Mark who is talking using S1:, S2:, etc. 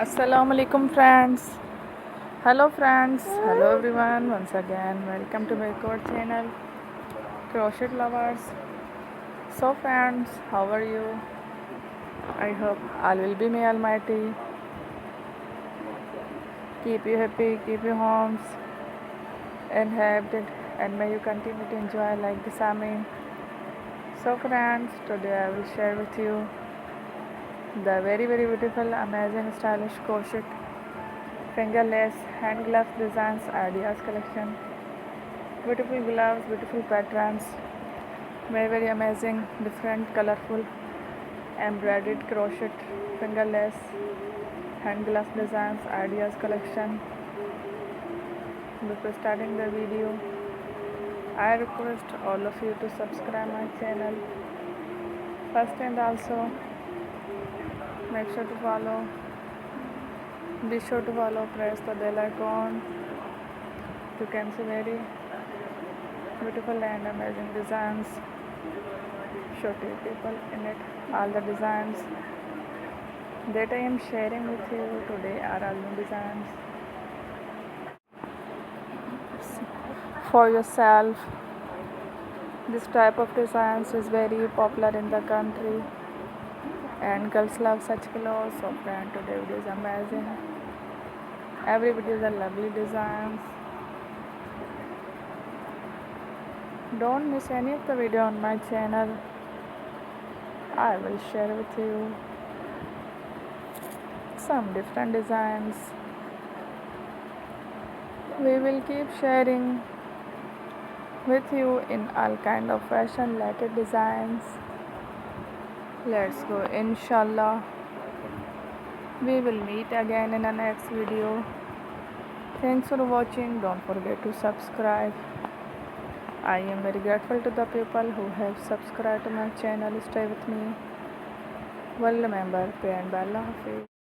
S1: Assalamu alaikum friends. Hello friends. Hello everyone. Once again, welcome to my core channel, Crochet Lovers. So friends, how are you? I hope all will be may Almighty. Keep you happy, keep you homes inhabited, and may you continue to enjoy like this. Amen. So friends, today I will share with you the very beautiful, amazing, stylish crochet fingerless hand gloves designs ideas collection. Beautiful gloves, beautiful patterns, very amazing, different, colorful, embroidered crochet fingerless hand gloves designs ideas collection. Before starting the video, I request all of you to subscribe my channel first, and also make sure to follow. Be sure to follow. Press the bell icon. You can see very beautiful and amazing designs. Show to people in it. All the designs that I am sharing with you today are all new designs for yourself. This type of designs is very popular in the country and girls love such clothes. So friend, today video is amazing. Every video is a lovely designs. Don't miss any of the video on my channel. I will share with you some different designs. We will keep sharing with you in all kind of fashion related designs. Let's go, inshallah. We will meet again in the next video. Thanks for watching. Don't forget to subscribe. I am very grateful to the people who have subscribed to my channel. Stay with me. Well, remember, pray and Allah Hafiz.